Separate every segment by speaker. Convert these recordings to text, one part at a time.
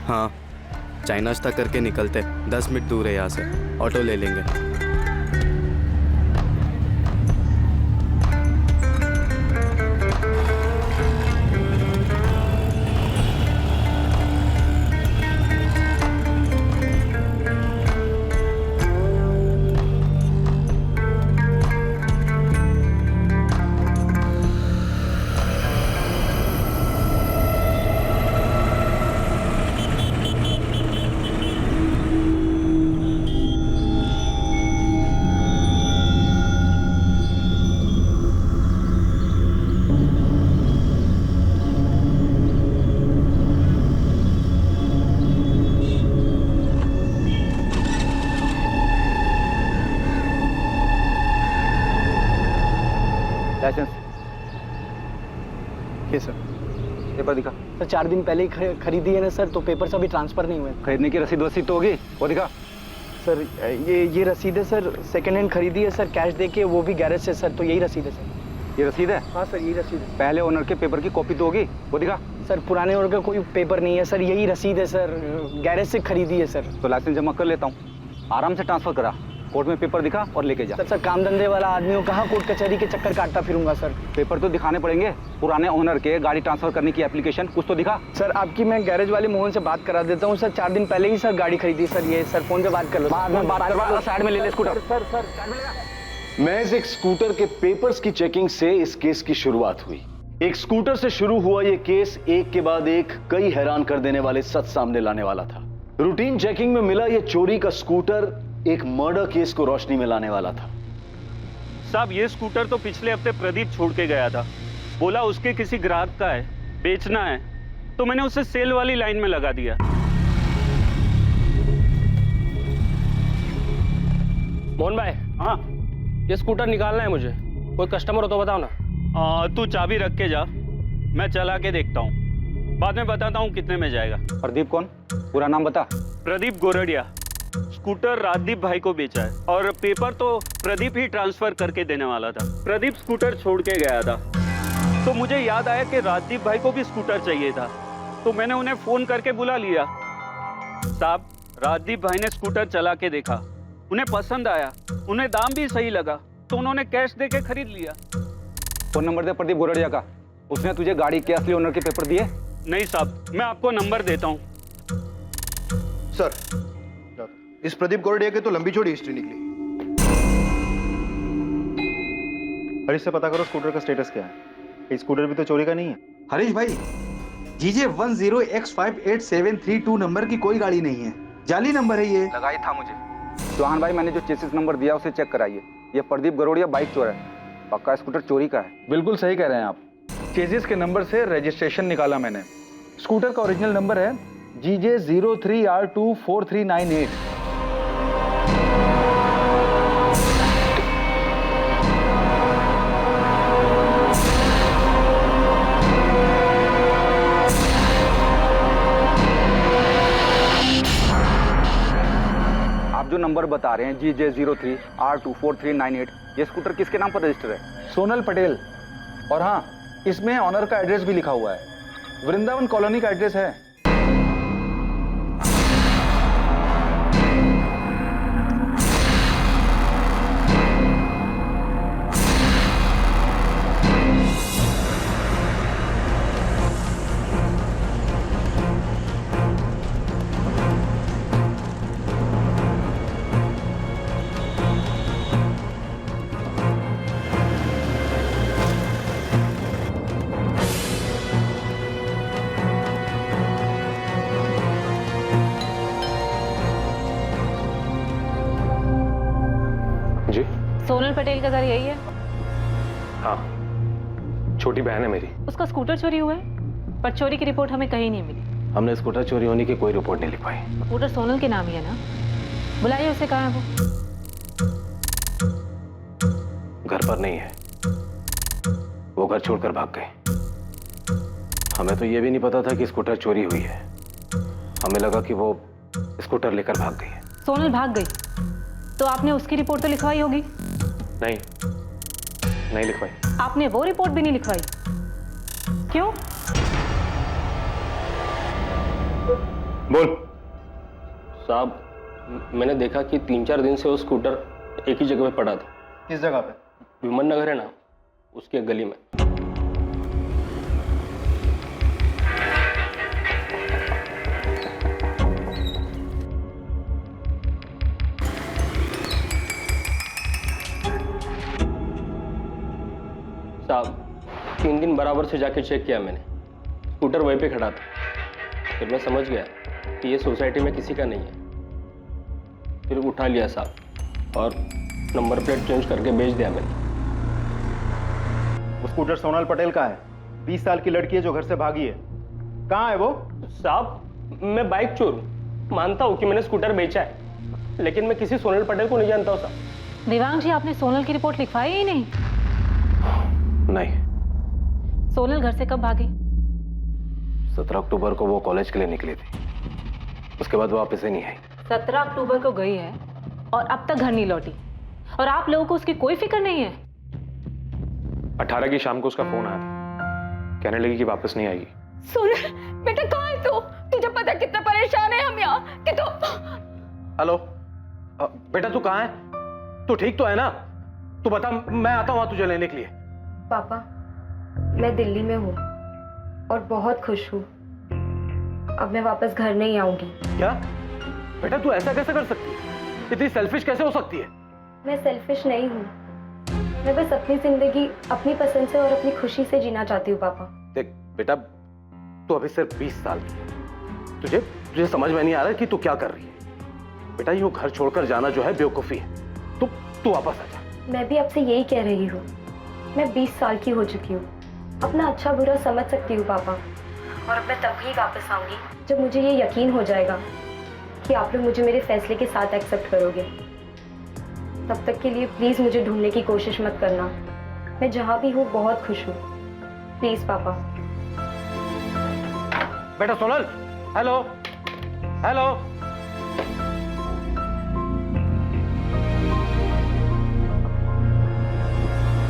Speaker 1: हाँ, चाय नाश्ता करके निकलते, 10 मिनट दूर है यहाँ से, ऑटो ले लेंगे।
Speaker 2: लाइसेंस
Speaker 3: ये सर।
Speaker 2: पेपर दिखा।
Speaker 3: सर 4 दिन पहले ही खरीदी है ना सर, तो पेपर से अभी ट्रांसफर नहीं हुए।
Speaker 2: खरीदने की रसीद वसीद तो होगी, वो दिखा।
Speaker 3: सर ये रसीद है सर, सेकेंड हैंड खरीदी है सर, कैश देके, वो भी गैरेज से सर, तो यही रसीद है सर।
Speaker 2: ये रसीद है?
Speaker 3: हाँ सर, यही रसीद है।
Speaker 2: पहले ओनर के पेपर की कॉपी तो होगी, वो दिखा।
Speaker 3: सर पुराने ओनर का कोई पेपर नहीं है सर, यही रसीद है सर, गैरेज से खरीदी है सर।
Speaker 2: तो लाइसेंस जमा कर लेता हूँ, आराम से ट्रांसफर करा। कोर्ट में पेपर दिखा और लेके जा।
Speaker 3: सर काम धंधे वाला आदमी हो, कहाँ कोर्ट कचहरी के चक्कर काटता फिरूंगा सर।
Speaker 2: पेपर तो दिखाने पड़ेंगे, पुराने ओनर के गाड़ी ट्रांसफर करने की एप्लीकेशन कुछ तो दिखा।
Speaker 3: सर आपकी मैं गैरेज वाले मोहन से बात करा देता हूँ सर, 4 दिन पहले ही सर गाड़ी खरीदी सर, ये सर फोन पे बात कर लो।
Speaker 2: बाद में बात करवा, साइड में ले ले स्कूटर।
Speaker 3: सर
Speaker 4: महज एक स्कूटर के पेपर्स की चेकिंग से इस केस की शुरुआत हुई। एक स्कूटर से शुरू हुआ यह केस एक के बाद एक कई हैरान कर देने वाले सच सामने लाने वाला था। रूटीन चेकिंग में मिला यह चोरी का स्कूटर एक मर्डर केस को रोशनी में लाने वाला था।
Speaker 5: साहब ये स्कूटर तो पिछले हफ्ते प्रदीप छोड़ के गया था, बोला उसके किसी ग्राहक का है, बेचना है, तो मैंने उसे सेल वाली लाइन में लगा दिया।
Speaker 6: मोहन भाई।
Speaker 5: हाँ
Speaker 6: ये स्कूटर निकालना है मुझे, कोई कस्टमर हो तो बताओ ना।
Speaker 5: तू चाबी रख के जा, मैं चला के देखता हूँ, बाद में बताता हूँ कितने में जाएगा।
Speaker 2: प्रदीप कौन? पूरा नाम बता।
Speaker 5: प्रदीप गोरडिया। स्कूटर राजदीप भाई को बेचा है और पेपर तो प्रदीप ही ट्रांसफर करके देने वाला था। प्रदीप स्कूटर छोड़ के गया था, तो मुझे याद आया कि राजदीप भाई को भी स्कूटर चाहिए था, तो मैंने उन्हें फोन करके बुला लिया। साहब राजदीप भाई ने स्कूटर चला के देखा, उन्हें पसंद आया, उन्हें दाम भी सही लगा, तो उन्होंने कैश दे के खरीद लिया।
Speaker 2: फोन नंबर दे प्रदीप गोरडिया का, उसने तुझे गाड़ी के असली ओनर के पेपर दिए?
Speaker 5: नहीं साहब, मैं आपको नंबर देता हूँ।
Speaker 7: सर इस प्रदीप गोरडिया की तो लंबी चौड़ी हिस्ट्री निकली।
Speaker 8: हरीश से पता करो स्कूटर का स्टेटस क्या है, ये स्कूटर भी तो चोरी का नहीं है।
Speaker 9: हरीश भाई, जीजे 10X5872 नंबर की कोई गाड़ी नहीं है, जाली नंबर है ये।
Speaker 2: लगाई था मुझे। चौहान भाई मैंने जो चेसिस नंबर दिया उसे चेक कराइए, ये प्रदीप गरोड़िया बाइक चोर है, पक्का स्कूटर चोरी का है।
Speaker 10: बिल्कुल सही कह रहे हैं आप, चेसिस के नंबर से रजिस्ट्रेशन निकाला मैंने। स्कूटर का ओरिजिनल नंबर है GJ 03R24398।
Speaker 2: आप जो नंबर बता रहे हैं GJ 03R24398, ये स्कूटर किसके नाम पर रजिस्टर है?
Speaker 10: सोनल पटेल। और हाँ, इसमें ऑनर का एड्रेस भी लिखा हुआ है, वृंदावन कॉलोनी का एड्रेस है।
Speaker 11: सोनल पटेल का घर यही है?
Speaker 8: हाँ, छोटी बहन है मेरी।
Speaker 11: उसका स्कूटर चोरी हुआ है, पर चोरी की रिपोर्ट हमें कहीं नहीं मिली।
Speaker 8: हमने स्कूटर चोरी होने की कोई रिपोर्ट नहीं लिखवाई।
Speaker 11: स्कूटर सोनल के नाम ही है ना? बुलाइए उसे, कहाँ है वो?
Speaker 8: घर पर नहीं है, वो घर छोड़कर भाग गए। हमें तो ये भी नहीं पता था कि स्कूटर चोरी हुई है, हमें लगा कि वो स्कूटर लेकर भाग गई है।
Speaker 11: सोनल भाग गई तो आपने उसकी रिपोर्ट तो लिखवाई होगी?
Speaker 8: नहीं लिखवाई।
Speaker 11: आपने वो रिपोर्ट भी नहीं लिखवाई, क्यों?
Speaker 4: बोल।
Speaker 6: साहब, मैंने देखा कि 3-4 दिन से वो स्कूटर एक ही जगह पे पड़ा था।
Speaker 7: किस जगह पे?
Speaker 6: विमन नगर है ना, उसकी एक गली में। साहब, 3 दिन बराबर से जाके चेक किया मैंने, स्कूटर वहीं पे खड़ा था। फिर मैं समझ गया कि ये सोसाइटी में किसी का नहीं है। फिर उठा लिया साहब और नंबर प्लेट चेंज करके बेच दिया मैंने।
Speaker 7: वो स्कूटर सोनल पटेल का है। 20 साल की लड़की है जो घर से भागी है। कहाँ है वो?
Speaker 6: साहब, मैं बाइक चोर हूँ, मानता हूँ कि मैंने स्कूटर बेचा है, लेकिन मैं किसी सोनल पटेल को नहीं जानता हूँ साहब।
Speaker 11: देवांग जी, आपने सोनल की रिपोर्ट लिखवाई ही नहीं।
Speaker 8: नहीं।
Speaker 11: सोनल घर से कब भागी?
Speaker 8: 17 अक्टूबर को वो कॉलेज के लिए निकली थी, उसके बाद वो वापस ही नहीं आई।
Speaker 11: 17 अक्टूबर को गई है और अब तक घर नहीं लौटी, और आप लोगों को उसकी कोई फिक्र नहीं है।
Speaker 12: 18 की शाम को उसका फोन आया था, कहने लगी कि वापस नहीं आएगी।
Speaker 13: सोनल बेटा, कहाँ है तू? तुझे पता कितना परेशान है हम यहाँ कि तू।
Speaker 8: हेलो बेटा, तू कहाँ है? तू ठीक तो है ना? तू बता, मैं आता हूँ तुझे लेने के लिए।
Speaker 14: पापा, मैं दिल्ली में हूँ और बहुत खुश हूँ। अब मैं वापस घर नहीं आऊंगी।
Speaker 8: क्या बेटा, तू ऐसा कैसे कर सकती है? इतनी सेल्फिश कैसे हो सकती है?
Speaker 14: मैं सेल्फिश नहीं हूँ, मैं बस अपनी जिंदगी अपनी पसंद से और अपनी खुशी से जीना चाहती हूँ। पापा
Speaker 8: देख बेटा, तू अभी सिर्फ 20 साल की है। तुझे समझ में नहीं आ रहा कि तू क्या कर रही है। बेटा, यूं घर छोड़कर जाना जो है बेवकूफी है। तू वापस आ जा।
Speaker 14: मैं भी आपसे यही कह रही हूँ, मैं 20 साल की हो चुकी हूँ, अपना अच्छा बुरा समझ सकती हूँ पापा। और अब मैं तभी वापस आऊंगी जब मुझे ये यकीन हो जाएगा कि आप लोग मुझे मेरे फैसले के साथ एक्सेप्ट करोगे। तब तक के लिए प्लीज मुझे ढूंढने की कोशिश मत करना। मैं जहां भी हूँ बहुत खुश हूँ। प्लीज पापा।
Speaker 8: बेटा सोनल, हेलो हेलो।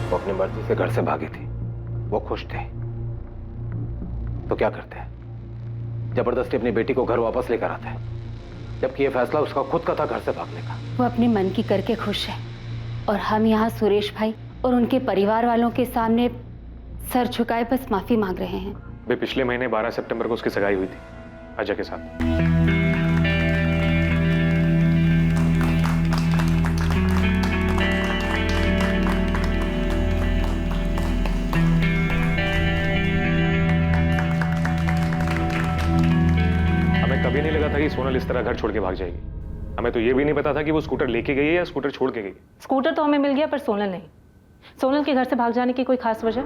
Speaker 8: वो अपनी मर्जी से घर से भागी थी, वो खुश थे, तो क्या करते हैं? जबरदस्ती अपनी बेटी को घर वापस लेकर आते हैं, जबकि ये फैसला उसका खुद का था घर से भागने का।
Speaker 11: वो अपने मन की करके खुश है, और हम यहाँ सुरेश भाई और उनके परिवार वालों के सामने सर झुकाए बस माफी मांग रहे हैं।
Speaker 12: वे पिछले महीने 12 सितंबर को उसकी सगाई हुई थी अजय के साथ। हमें कभी नहीं लगा था कि सोनल इस तरह घर छोड़ के भाग जाएगी। हमें तो ये भी नहीं पता था कि वो स्कूटर लेके गई है या स्कूटर छोड़ के गई।
Speaker 11: स्कूटर तो हमें मिल गया, पर सोनल नहीं। सोनल के घर से भाग जाने की कोई खास वजह?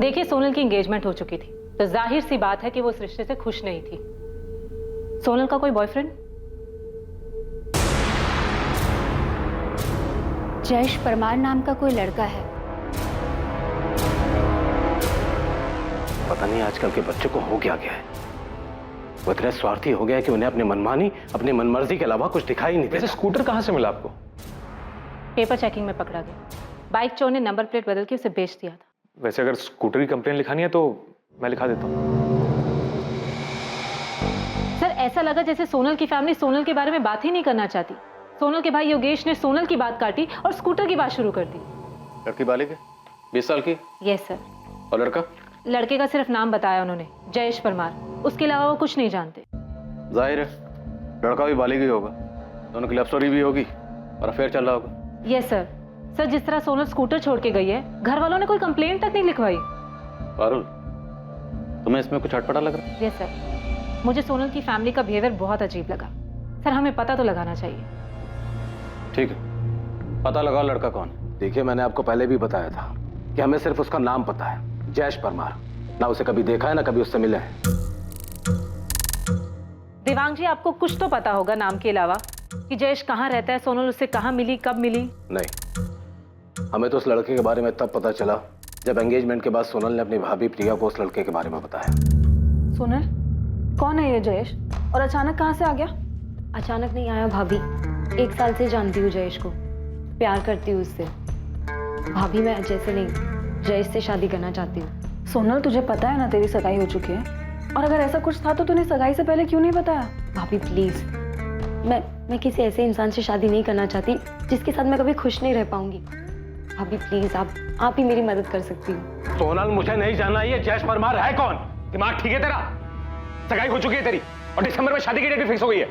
Speaker 11: देखिए, सोनल की एंगेजमेंट हो चुकी थी, तो जाहिर सी बात है कि वो इस रिश्ते से खुश नहीं थी। सोनल का कोई बॉयफ्रेंड?
Speaker 15: जयेश परमार नाम का कोई लड़का है।
Speaker 8: पता नहीं आजकल के बच्चों को हो क्या गया है। वो इतने स्वार्थी हो गया है कि उन्हें अपनी मनमानी, अपनी मनमर्जी के अलावा कुछ दिखाई नहीं देता।
Speaker 12: वैसे स्कूटर कहां से मिला आपको?
Speaker 11: पेपर चेकिंग में पकड़ा गया। बाइक चोर ने नंबर प्लेट बदल के उसे बेच दिया था।
Speaker 12: वैसे अगर स्कूटर की कंप्लेन लिखानी है तो मैं लिखा देता हूँ।
Speaker 11: सर, ऐसा लगा जैसे सोनल की फैमिली सोनल के बारे में बात ही नहीं करना चाहती। सोनल के भाई योगेश ने सोनल की बात काटी और स्कूटर की बात शुरू कर दी।
Speaker 8: लड़की बालिग है, 20 साल की?
Speaker 11: Yes sir.
Speaker 8: और लड़का?
Speaker 11: लड़के का सिर्फ नाम बताया उन्होंने, जयेश परमार। उसके अलावा वो कुछ नहीं जानते।
Speaker 8: जाहिर है लड़का भी बालिग ही होगा, दोनों की लव स्टोरी भी होगी और अफेयर चल रहा होगा।
Speaker 11: Yes sir. सर, जिस तरह सोनल स्कूटर छोड़ के गई है, घर वालों ने कोई कंप्लेंट तक नहीं लिखवाई।
Speaker 8: पारुल, तुम्हें इसमें कुछ अटपटा लग रहा है?
Speaker 11: यस सर, मुझे सोनल की फैमिली का बिहेवियर बहुत अजीब लगा। सर, हमें पता तो लगाना चाहिए।
Speaker 8: ठीक है, पता लगाओ लड़का कौन। देखिए, मैंने आपको पहले भी बताया था कि हमें सिर्फ उसका नाम पता है, जयेश परमार। ना उसे कभी देखा है, ना कभी उससे मिले हैं।
Speaker 11: देवांग जी, आपको कुछ तो पता होगा नाम के अलावा कि जयेश कहाँ रहता है, सोनल उससे कहाँ मिली, कब मिली?
Speaker 8: नहीं, हमें तो उस लड़के के बारे में तब पता चला जब एंगेजमेंट के बाद सोनल ने अपनी भाभी प्रिया को उस लड़के के बारे में बताया।
Speaker 13: सोनल, कौन है ये जयेश और अचानक कहाँ से आ गया?
Speaker 14: अचानक नहीं आया भाभी, 1 साल से जानती हूँ जयेश को, प्यार करती हूँ उससे। भाभी, मैं अजय से नहीं, जयेश से शादी करना चाहती हूँ।
Speaker 13: सोनल, तुझे पता है ना तेरी सगाई हो चुकी है?
Speaker 14: और अगर ऐसा कुछ था तो तूने सगाई से पहले क्यों नहीं बताया? भाभी प्लीज, मैं किसी ऐसे इंसान से शादी नहीं करना चाहती जिसके साथ मैं कभी खुश नहीं रह पाऊंगी। भाभी प्लीज, आप ही मेरी मदद कर सकती हो।
Speaker 8: सोनल, मुझे नहीं जानना ये जयेश परमार है कौन। दिमाग ठीक है तेरा? सगाई हो चुकी है तेरी और दिसंबर में शादी की डेट भी फिक्स हो गई है।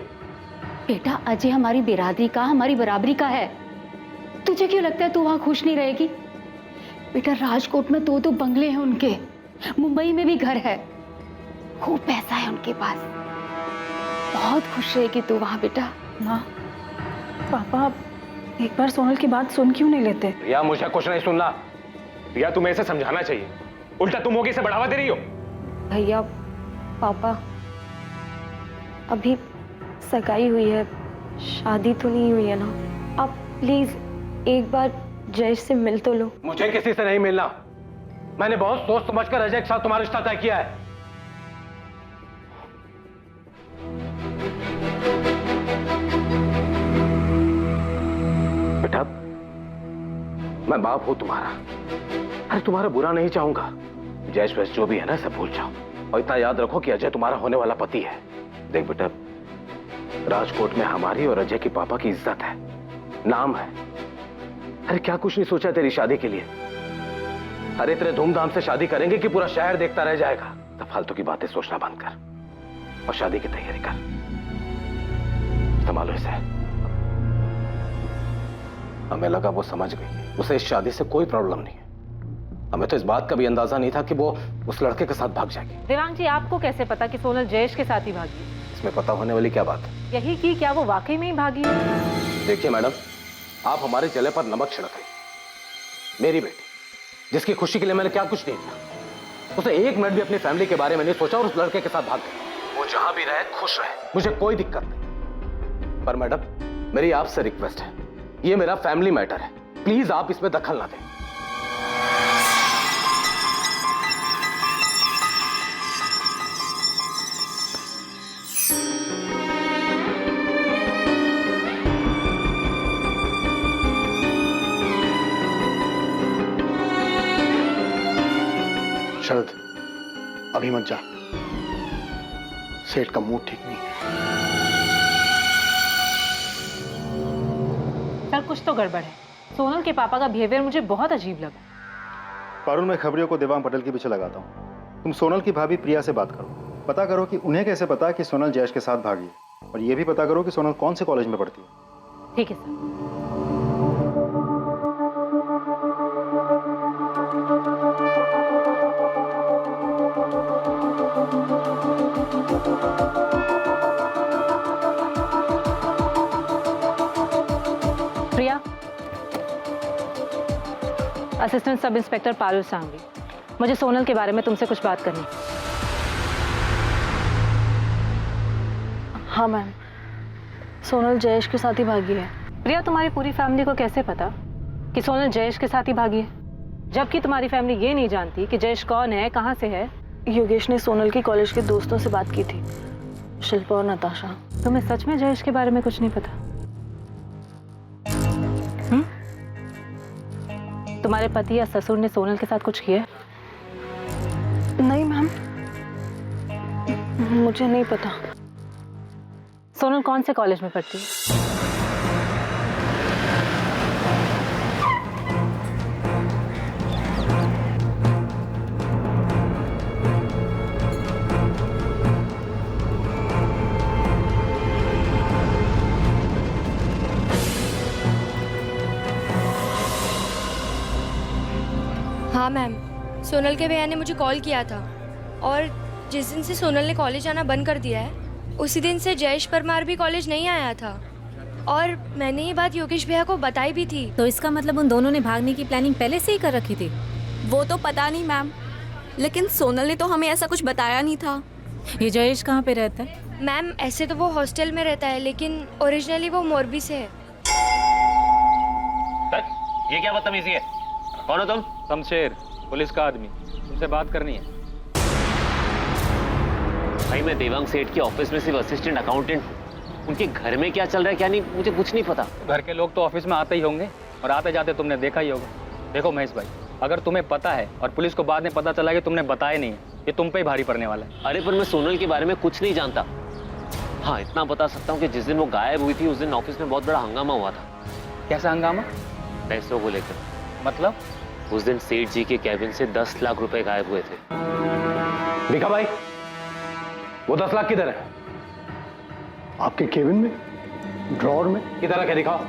Speaker 11: बेटा, अजय हमारी बिरादरी का, हमारी बराबरी का है। तुझे क्यों लगता है तू वहां खुश नहीं रहेगी? बेटा, राजकोट में 2 बंगले हैं उनके, मुंबई में भी घर है, खूब पैसा है उनके पास। बहुत खुश रहेगी तू वहां बेटा।
Speaker 14: माँ, पापा एक बार सोनल की बात सुन क्यों नहीं लेते?
Speaker 8: या मुझे कुछ नहीं सुनना। या तुम्हें इसे समझाना चाहिए, उल्टा तुम होगी इसे बढ़ावा दे रही हो।
Speaker 14: भैया, पापा, अभी सगाई हुई है, शादी तो नहीं हुई है ना। आप प्लीज एक बार जयेश से मिल तो लो।
Speaker 8: मुझे किसी से नहीं मिलना। मैंने बहुत सोच समझकर अजय के साथ तुम्हारा रिश्ता तय किया है। बेटा, मैं बाप हूं तुम्हारा। अरे तुम्हारा बुरा नहीं चाहूंगा। जयेश वैस जो भी है ना, सब भूल जाओ और इतना याद रखो कि अजय तुम्हारा होने वाला पति है। देख बेटा, राजकोट में हमारी और अजय के पापा की इज्जत है, नाम है। अरे क्या कुछ नहीं सोचा तेरी शादी के लिए? अरे इतने धूमधाम से शादी करेंगे कि पूरा शहर देखता रह जाएगा। तो फालतू की बातें सोचना बंद कर और शादी की तैयारी कर। संभालो इसे। हमें लगा वो समझ गई, उसे इस शादी से कोई प्रॉब्लम नहीं है। हमें तो इस बात का भी अंदाजा नहीं था कि वो उस लड़के के साथ भाग जाएगी।
Speaker 16: देवांग जी, आपको कैसे पता कि सोनल जयेश के साथ ही भागी?
Speaker 8: इसमें पता होने वाली क्या बात है?
Speaker 16: यही कि क्या वो वाकई में ही भागी है?
Speaker 8: देखिए मैडम, आप हमारे जले पर नमक छिड़क रही। मेरी बेटी, जिसकी खुशी के लिए मैंने क्या कुछ नहीं किया, उसे एक मिनट भी अपनी फैमिली के बारे में नहीं सोचा और उस लड़के के साथ भाग गई। वो जहां भी रहे खुश रहे, मुझे कोई दिक्कत नहीं। पर मैडम, मेरी आपसे रिक्वेस्ट है, ये मेरा फैमिली मैटर है, प्लीज आप इसमें दखल ना दें।
Speaker 7: शरद, अभी मत जा। सेठ का मूड ठीक नहीं है।
Speaker 16: सर, कुछ तो गड़बड़ है। सोनल के पापा का बिहेवियर मुझे बहुत अजीब लगा।
Speaker 7: पारुल, मैं खबरियों को देवांग पटेल के पीछे लगाता हूँ। तुम सोनल की भाभी प्रिया से बात करो, पता करो कि उन्हें कैसे पता कि सोनल जयेश के साथ भागी, और ये भी पता करो कि सोनल कौन से कॉलेज में पढ़ती है।
Speaker 16: ठीक है sir. Priya, assistant sub inspector Parul Sanghvi, मुझे सोनल के बारे में तुमसे कुछ बात करनी।
Speaker 14: हाँ मैम, सोनल जयेश के साथ ही भागी है।
Speaker 16: प्रिया, तुम्हारी पूरी फैमिली को कैसे पता कि सोनल जयेश के साथ ही भागी है, जबकि तुम्हारी फैमिली ये नहीं जानती कि जयेश कौन है, कहाँ से है?
Speaker 14: योगेश ने सोनल की कॉलेज के दोस्तों से बात की थी, शिल्पा और नताशा।
Speaker 16: तुम्हें सच में जयेश के बारे में कुछ नहीं पता? तुम्हारे पति या ससुर ने सोनल के साथ कुछ किया?
Speaker 14: नहीं मैम, मुझे नहीं पता।
Speaker 16: सोनल कौन से कॉलेज में पढ़ती है?
Speaker 17: हाँ मैम, सोनल के भैया ने मुझे कॉल किया था, और जिस दिन से सोनल ने कॉलेज आना बंद कर दिया है उसी दिन से जयेश परमार भी कॉलेज नहीं आया था, और मैंने ये बात योगेश भैया को बताई भी थी।
Speaker 18: तो इसका मतलब उन दोनों ने भागने की प्लानिंग पहले से ही कर रखी थी?
Speaker 19: वो तो पता नहीं मैम, लेकिन सोनल ने तो हमें ऐसा कुछ बताया नहीं था।
Speaker 18: ये जयेश कहाँ पे रहता है?
Speaker 17: मैम, ऐसे तो वो हॉस्टल में रहता है, लेकिन ओरिजिनली वो मोरबी से है।
Speaker 5: ये क्या बदतमीजी है? कौन हो तुम? शमशेर, पुलिस का आदमी, तुमसे बात करनी है।
Speaker 6: भाई, मैं देवांग सेठ के ऑफिस में सिर्फ असिस्टेंट अकाउंटेंट हूँ। उनके घर में क्या चल रहा है क्या नहीं, मुझे कुछ नहीं पता।
Speaker 10: घर के लोग तो ऑफिस में आते ही होंगे और आते जाते तुमने देखा ही होगा। देखो महेश भाई, अगर तुम्हें पता है और पुलिस को बाद में पता चला कि तुमने बताया नहीं है,
Speaker 3: ये तुम पे ही भारी पड़ने वाला है।
Speaker 6: अरे पर मैं सोनल के बारे में कुछ नहीं जानता। हाँ इतना बता सकता हूँ कि जिस दिन वो गायब हुई थी उस दिन ऑफिस में बहुत बड़ा हंगामा हुआ था।
Speaker 3: कैसा हंगामा?
Speaker 6: पैसों को लेकर।
Speaker 3: मतलब?
Speaker 6: उस दिन सेठ जी के कैबिन से 10 लाख रुपए गायब हुए थे।
Speaker 4: भिखा भाई, वो 10 लाख किधर है?
Speaker 20: आपके केबिन में, ड्रॉर में।
Speaker 4: किधर रखे दिखाओ।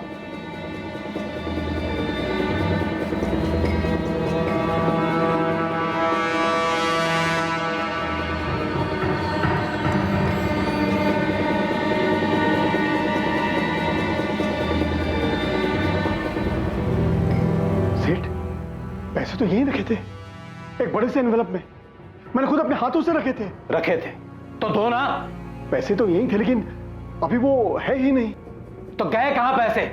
Speaker 20: सेठ, पैसे तो यहीं रखे थे, एक बड़े से एनवेलप में। मैंने खुद अपने हाथों से रखे थे।
Speaker 4: रखे थे तो दो ना।
Speaker 20: पैसे तो यहीं थे, लेकिन अभी वो है ही नहीं।
Speaker 4: तो गए कहां पैसे?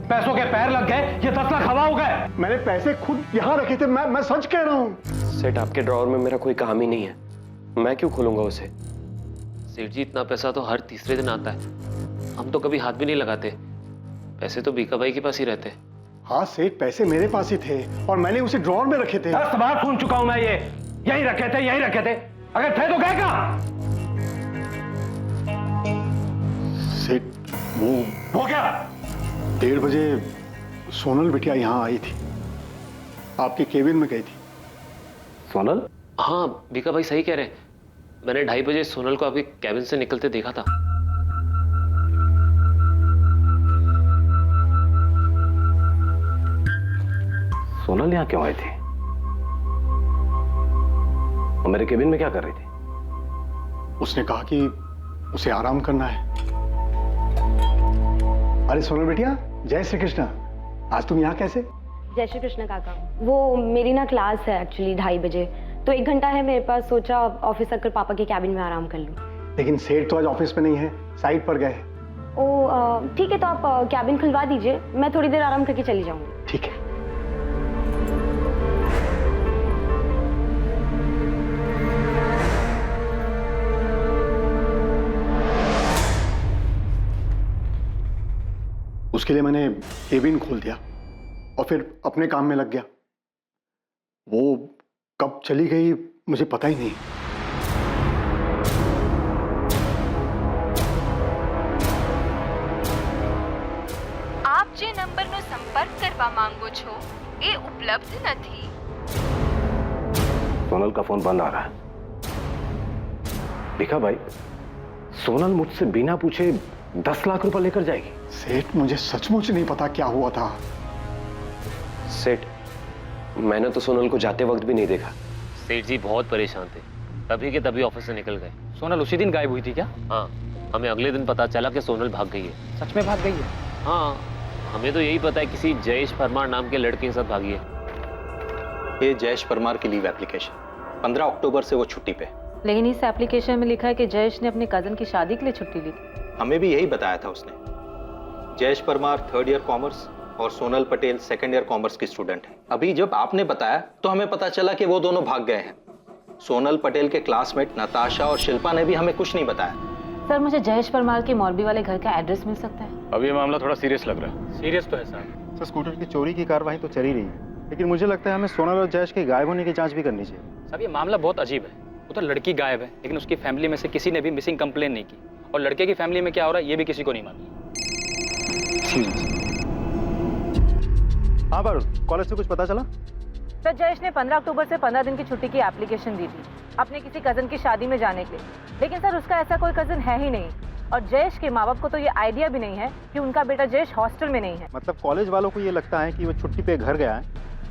Speaker 4: पैसों के पैर लग गए, ये 10 लाख हवा हो गए।
Speaker 20: मैंने पैसे खुद यहां रखे थे, मैं सच कह रहा हूं।
Speaker 6: सेठ आपके ड्रॉर में मेरा कोई काम ही नहीं है, मैं क्यों खोलूंगा उसे? सेठ जी इतना पैसा तो हर तीसरे दिन आता है, हम तो कभी हाथ भी नहीं लगाते। पैसे तो बीका भाई के पास ही रहते हैं।
Speaker 20: हाँ सेठ, पैसे मेरे पास ही थे और मैंने उसे ड्रॉर में रखे थे।
Speaker 4: 10 बार सुन चुका हूं मैं ये। यहीं रखे थे, यहीं रखे थे। अगर थे तो गए कहां?
Speaker 20: सेठ वो
Speaker 4: क्या?
Speaker 20: 1:30 बजे सोनल बिटिया यहाँ आई थी, आपके केबिन में गई थी।
Speaker 4: सोनल?
Speaker 6: हाँ बीका भाई सही कह रहे हैं, मैंने 2:30 बजे सोनल को आपके कैबिन से निकलते देखा था।
Speaker 8: सोनल यहाँ क्यों आई थी? और मेरे केबिन में क्या कर रही थी?
Speaker 20: उसने कहा कि उसे आराम करना है। अरे सोनल बेटिया, जय श्री कृष्ण। आज तुम यहाँ कैसे?
Speaker 14: जय श्री कृष्ण काका। वो मेरी ना क्लास है एक्चुअली 2:30 बजे, तो 1 घंटा है मेरे पास, सोचा ऑफिस आकर पापा के कैबिन में आराम कर लूँ।
Speaker 20: लेकिन सेठ तो आज ऑफिस में नहीं है, साइट पर गए।
Speaker 14: ओ ठीक है, तो आप कैबिन खुलवा दीजिए, मैं थोड़ी देर आराम करके चली जाऊंगी।
Speaker 20: ठीक है। उसके लिए मैंने केबिन खोल दिया और फिर अपने काम में लग गया। वो कब चली गई मुझे पता ही नहीं।
Speaker 13: आप जे नंबरનો સંપર્ક કરવા માંગો છો એ ઉપલબ્ધ નથી।
Speaker 8: सोनल का फोन बंद आ रहा है। भिखा भाई, सोनल मुझसे बिना पूछे 10 लाख रुपए लेकर जाएगी।
Speaker 20: सेठ मुझे सचमुच नहीं पता क्या हुआ था।
Speaker 6: सेठ मैंने तो सोनल को जाते वक्त भी नहीं देखा। सेठ जी बहुत परेशान थे, तभी के तभी ऑफिस से निकल गए।
Speaker 3: सोनल उसी दिन गायब हुई थी क्या?
Speaker 6: हाँ, हमें अगले दिन पता चला कि सोनल भाग गई है।
Speaker 3: सच में भाग गई है?
Speaker 6: हाँ, हमें तो यही पता है किसी जयेश परमार नाम के लड़के के साथ भागी है।
Speaker 7: ये जयेश परमार की लीव एप्लीकेशन, 15 अक्टूबर से वो छुट्टी पे।
Speaker 16: लेकिन इस एप्लीकेशन में लिखा है कि जयेश ने अपने कजन की शादी के लिए छुट्टी ली।
Speaker 7: हमें भी यही बताया था उसने। Jayesh Parmar 3rd year commerce और Sonal Patel 2nd year commerce की स्टूडेंट है। अभी जब आपने बताया तो हमें पता चला कि वो दोनों भाग गए हैं। सोनल पटेल के क्लासमेट नताशा और शिल्पा ने भी हमें कुछ नहीं बताया।
Speaker 16: सर मुझे जयेश परमार के मोरबी वाले घर का एड्रेस मिल सकता है?
Speaker 12: अभी ये मामला थोड़ा सीरियस लग रहा है।
Speaker 3: सीरियस तो है साहब।
Speaker 7: सर स्कूटर की चोरी की कार्रवाई तो चल ही रही है, लेकिन मुझे लगता है हमें सोनल और जयेश के गायब होने की जांच भी करनी चाहिए।
Speaker 3: साहब ये मामला बहुत अजीब है। वो तो लड़की गायब है, लेकिन उसकी फैमिली में से किसी ने भी मिसिंग कंप्लेन नहीं की, और लड़के की फैमिली में क्या हो रहा है ये भी किसी को नहीं मालूम।
Speaker 7: हाँ पर कॉलेज से कुछ पता चला?
Speaker 16: सर जयेश ने 15 अक्टूबर से 15 दिन की छुट्टी की एप्लीकेशन दी थी अपने किसी कजन की शादी में जाने के लिए, लेकिन सर उसका ऐसा कोई कजन है ही नहीं, और जयेश के माँ बाप को तो ये आइडिया भी नहीं है कि उनका बेटा जयेश हॉस्टल में नहीं है।
Speaker 7: मतलब कॉलेज वालों को ये लगता है कि वो छुट्टी पे घर गया है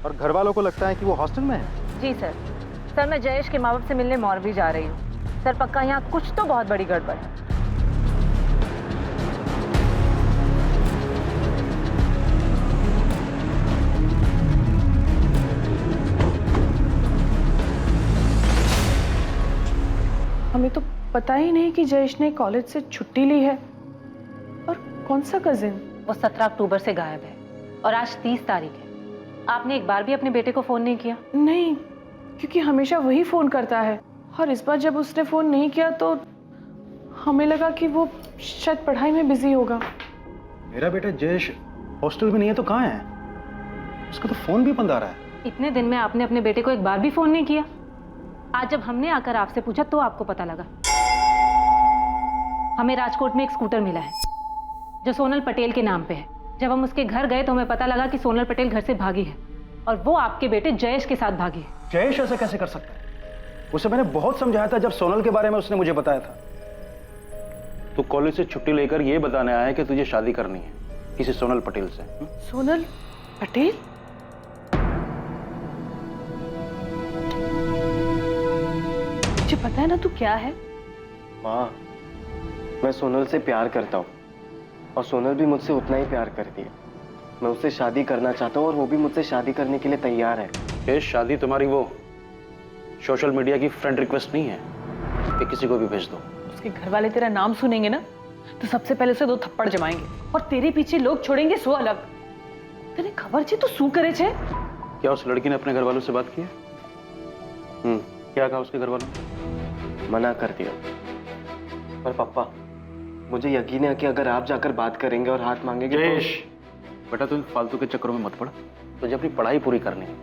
Speaker 7: और घर वालों को लगता है कि वो हॉस्टल में है।
Speaker 16: जी सर। सर मैं जयेश के माँ बाप से मिलने मोरबी जा रही हूँ। सर पक्का यहाँ कुछ तो बहुत बड़ी गड़बड़ है।
Speaker 21: हमें तो पता ही नहीं कि जयेश ने कॉलेज से छुट्टी ली है। और कौन सा कजिन?
Speaker 16: वो 17 अक्टूबर से गायब है और आज 30 तारीख है। आपने एक बार भी अपने बेटे को फोन नहीं किया?
Speaker 21: नहीं, क्योंकि हमेशा वही फोन करता है, और इस बार जब उसने फोन नहीं किया तो हमें लगा कि वो शायद पढ़ाई में बिजी होगा।
Speaker 7: मेरा बेटा जयेश हॉस्टल में नहीं है तो कहाँ है? उसका तो फोन भी बंद आ रहा है।
Speaker 16: इतने दिन में आपने अपने बेटे को एक बार भी फोन नहीं किया? आज जब हमने आकर आपसे पूछा तो आपको पता लगा। हमें राजकोट में एक स्कूटर मिला है जो सोनल पटेल के नाम पे है। जब हम उसके घर गए तो हमें पता लगा कि सोनल पटेल घर से भागी है और वो आपके बेटे जयेश के साथ भागी है।
Speaker 10: जयेश ऐसे कैसे कर सकता है? उसे मैंने बहुत समझाया था जब सोनल के बारे में उसने मुझे बताया था।
Speaker 8: तू कॉलेज से छुट्टी लेकर ये बताने आया है कि तुझे शादी करनी है किसी सोनल पटेल से।
Speaker 21: सोनल पटेल? मुझे पता है ना तू क्या है।
Speaker 3: माँ, मैं सोनल से प्यार करता हूँ और सोनल भी मुझसे उतना ही प्यार करती है। मैं उससे शादी करना चाहता हूँ और वो भी मुझसे शादी करने के लिए तैयार है।
Speaker 8: ये शादी तुम्हारी वो सोशल मीडिया की फ्रेंड रिक्वेस्ट नहीं है कि किसी को भी भेज दो।
Speaker 21: उसके घर वाले तेरा नाम सुनेंगे ना तो सबसे पहले उसे 2 थप्पड़ जमाएंगे और तेरे पीछे लोग छोड़ेंगे 100 अलग। तेरे खबर छे तो शू करे छे?
Speaker 8: क्या उस लड़की ने अपने घर वालों से बात की है? क्या कहा उसके घर वालों ने?
Speaker 3: मना कर दिया। पर पापा, मुझे यकीन है कि अगर आप जाकर बात करेंगे और हाथ मांगेंगे
Speaker 8: जयेश, बेटा तुम फालतू के चक्करों में मत पड़। तुझे अपनी पढ़ाई पूरी करनी है,